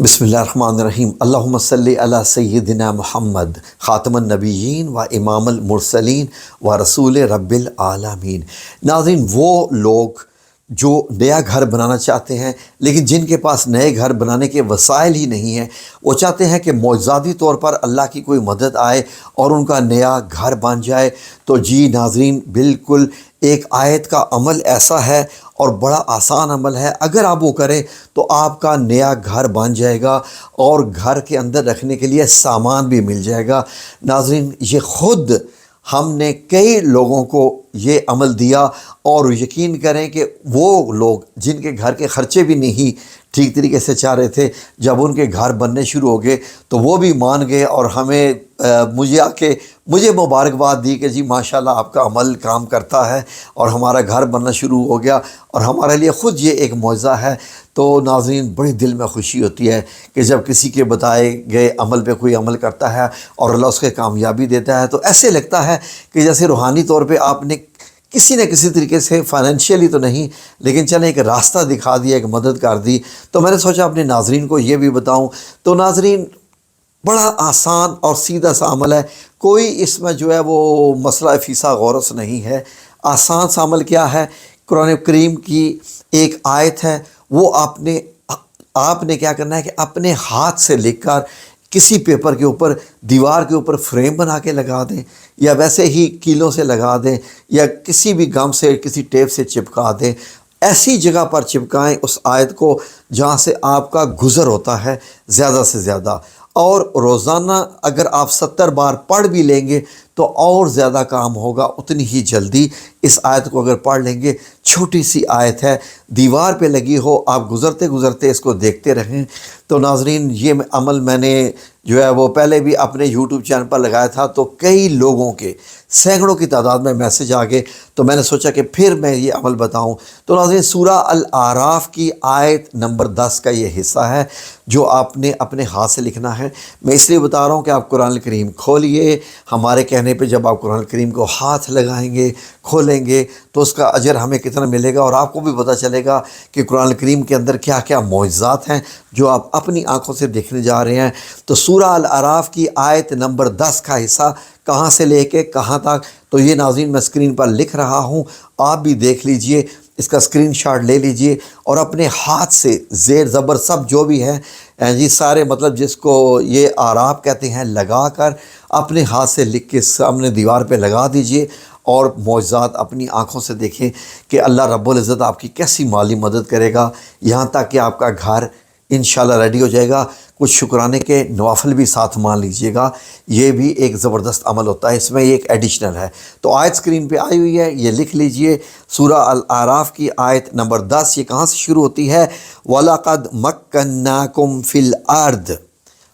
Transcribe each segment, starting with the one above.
بسم اللہ الرحمن الرحیم۔ اللہم صلی علی سیدنا محمد خاتم النبیین و امام المرسلین و رسول رب العالمین۔ ناظرین، وہ لوگ جو نیا گھر بنانا چاہتے ہیں لیکن جن کے پاس نئے گھر بنانے کے وسائل ہی نہیں ہیں، وہ چاہتے ہیں کہ معجزاتی طور پر اللہ کی کوئی مدد آئے اور ان کا نیا گھر بن جائے، تو جی ناظرین، بالکل ایک آیت کا عمل ایسا ہے اور بڑا آسان عمل ہے، اگر آپ وہ کریں تو آپ کا نیا گھر بن جائے گا اور گھر کے اندر رکھنے کے لیے سامان بھی مل جائے گا۔ ناظرین، یہ خود ہم نے کئی لوگوں کو یہ عمل دیا، اور یقین کریں کہ وہ لوگ جن کے گھر کے خرچے بھی نہیں ٹھیک طریقے سے چاہ رہے تھے، جب ان کے گھر بننے شروع ہو گئے تو وہ بھی مان گئے اور ہمیں مجھے مبارکباد دی کہ جی ماشاءاللہ آپ کا عمل کام کرتا ہے اور ہمارا گھر بننا شروع ہو گیا، اور ہمارے لیے خود یہ ایک معجزہ ہے۔ تو ناظرین، بڑی دل میں خوشی ہوتی ہے کہ جب کسی کے بتائے گئے عمل پہ کوئی عمل کرتا ہے اور اللہ اس کے کامیابی دیتا ہے، تو ایسے لگتا ہے کہ جیسے روحانی طور پہ آپ نے کسی نہ کسی طریقے سے، فائنینشیلی تو نہیں لیکن چلیں ایک راستہ دکھا دیا، ایک مدد کر دی۔ تو میں نے سوچا اپنے ناظرین کو یہ بھی بتاؤں۔ تو ناظرین، بڑا آسان اور سیدھا سا عمل ہے، کوئی اس میں جو ہے وہ مسئلہ فیسا غورس نہیں ہے۔ آسان سا عمل کیا ہے؟ قرآن کریم کی ایک آیت ہے، وہ آپ نے کیا کرنا ہے کہ اپنے ہاتھ سے لکھ کر کسی پیپر کے اوپر، دیوار کے اوپر فریم بنا کے لگا دیں، یا ویسے ہی کیلوں سے لگا دیں، یا کسی بھی گم سے، کسی ٹیپ سے چپکا دیں۔ ایسی جگہ پر چپکائیں اس آیت کو جہاں سے آپ کا گزر ہوتا ہے زیادہ سے زیادہ، اور روزانہ اگر آپ 70 بار پڑھ بھی لیں گے تو اور زیادہ کام ہوگا، اتنی ہی جلدی اس آیت کو اگر پڑھ لیں گے۔ چھوٹی سی آیت ہے، دیوار پہ لگی ہو، آپ گزرتے گزرتے اس کو دیکھتے رہیں۔ تو ناظرین، یہ عمل میں نے جو ہے وہ پہلے بھی اپنے یوٹیوب چینل پر لگایا تھا، تو کئی لوگوں کے سینکڑوں کی تعداد میں میسج آ گئے، تو میں نے سوچا کہ پھر میں یہ عمل بتاؤں۔ تو ناظرین، سورہ الاعراف کی آیت نمبر 10 کا یہ حصہ ہے جو آپ نے اپنے ہاتھ سے لکھنا ہے۔ میں اس لیے بتا رہا ہوں کہ آپ قرآن کریم کھولیے، ہمارے کہنے پہ جب آپ قرآن کریم کو ہاتھ لگائیں گے، کھولیں گے، تو اس کا اجر ہمیں کتنا ملے گا، اور آپ کو بھی پتہ چلے گا کہ قرآن کریم کے اندر کیا کیا معجزات ہیں جو آپ اپنی آنکھوں سے دیکھنے جا رہے ہیں۔ تو سورہ الاعراف کی آیت نمبر 10 کا حصہ کہاں سے لے کے کہاں تک، تو یہ ناظرین میں اسکرین پر لکھ رہا ہوں، آپ بھی دیکھ لیجئے، اس کا اسکرین شاٹ لے لیجئے اور اپنے ہاتھ سے زیر زبر سب جو بھی ہے جی، سارے مطلب جس کو یہ اعراف کہتے ہیں، لگا کر اپنے ہاتھ سے لکھ کے سامنے دیوار پہ لگا دیجئے، اور معجزات اپنی آنکھوں سے دیکھیں کہ اللہ رب العزت آپ کی کیسی مالی مدد کرے گا، یہاں تک کہ آپ کا گھر انشاءاللہ ریڈی ہو جائے گا۔ کچھ شکرانے کے نوافل بھی ساتھ مان لیجئے گا، یہ بھی ایک زبردست عمل ہوتا ہے، اس میں یہ ایک ایڈیشنل ہے۔ تو آیت اسکرین پہ آئی ہوئی ہے، یہ لکھ لیجئے، سورہ الاعراف کی آیت نمبر 10۔ یہ کہاں سے شروع ہوتی ہے؟ وَلَقَدْ مَكَّنَّاكُمْ فِي الْأَرْضِ،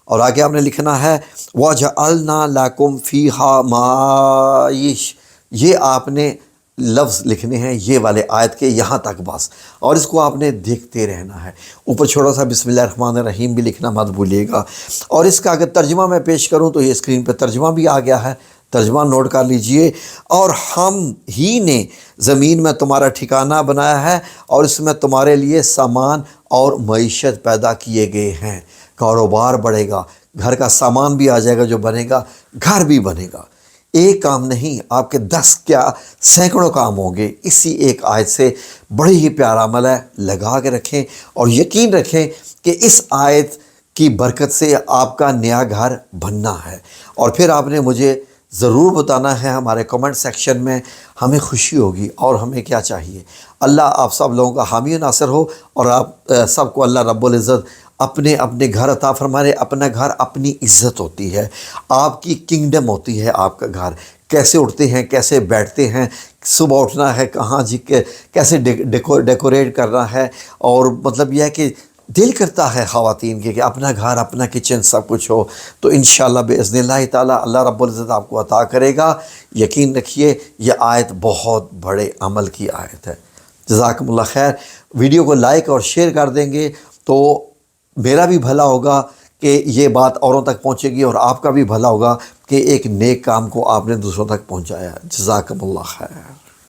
اور آگے آپ نے لکھنا ہے وَجَعَلْنَا لَكُمْ فِيهَا مَعَائِشَ۔ یہ آپ نے لفظ لکھنے ہیں یہ والے آیت کے یہاں تک بس، اور اس کو آپ نے دیکھتے رہنا ہے۔ اوپر چھوٹا سا بسم اللہ الرحمن الرحیم بھی لکھنا مت بھولیے گا، اور اس کا اگر ترجمہ میں پیش کروں تو یہ اسکرین پہ ترجمہ بھی آ گیا ہے، ترجمہ نوٹ کر لیجئے۔ اور ہم ہی نے زمین میں تمہارا ٹھکانہ بنایا ہے، اور اس میں تمہارے لیے سامان اور معیشت پیدا کیے گئے ہیں۔ کاروبار بڑھے گا، گھر کا سامان بھی آ جائے گا جو بنے گا، گھر بھی بنے گا۔ ایک کام نہیں، آپ کے 10 کیا سینکڑوں کام ہوں گے اسی ایک آیت سے۔ بڑی ہی پیارا عمل ہے، لگا کے رکھیں اور یقین رکھیں کہ اس آیت کی برکت سے آپ کا نیا گھر بننا ہے۔ اور پھر آپ نے مجھے ضرور بتانا ہے ہمارے کمنٹ سیکشن میں، ہمیں خوشی ہوگی اور ہمیں کیا چاہیے۔ اللہ آپ سب لوگوں کا حامی و ناصر ہو، اور آپ سب کو اللہ رب العزت اپنے گھر عطا فرمائے۔ اپنا گھر اپنی عزت ہوتی ہے، آپ کی کنگڈم ہوتی ہے آپ کا گھر۔ کیسے اٹھتے ہیں، کیسے بیٹھتے ہیں، صبح اٹھنا ہے کہاں جی کے کیسے ڈیکوریٹ کرنا ہے، اور مطلب یہ ہے کہ دل کرتا ہے خواتین کے کہ اپنا گھر، اپنا کچن سب کچھ ہو۔ تو انشاءاللہ باذن اللہ تعالی اللہ رب العزت آپ کو عطا کرے گا۔ یقین رکھیے، یہ آیت بہت بڑے عمل کی آیت ہے۔ جزاکم اللہ خیر۔ ویڈیو کو لائک اور شیئر کر دیں گے تو میرا بھی بھلا ہوگا کہ یہ بات اوروں تک پہنچے گی، اور آپ کا بھی بھلا ہوگا کہ ایک نیک کام کو آپ نے دوسروں تک پہنچایا۔ جزاکم اللہ خیر۔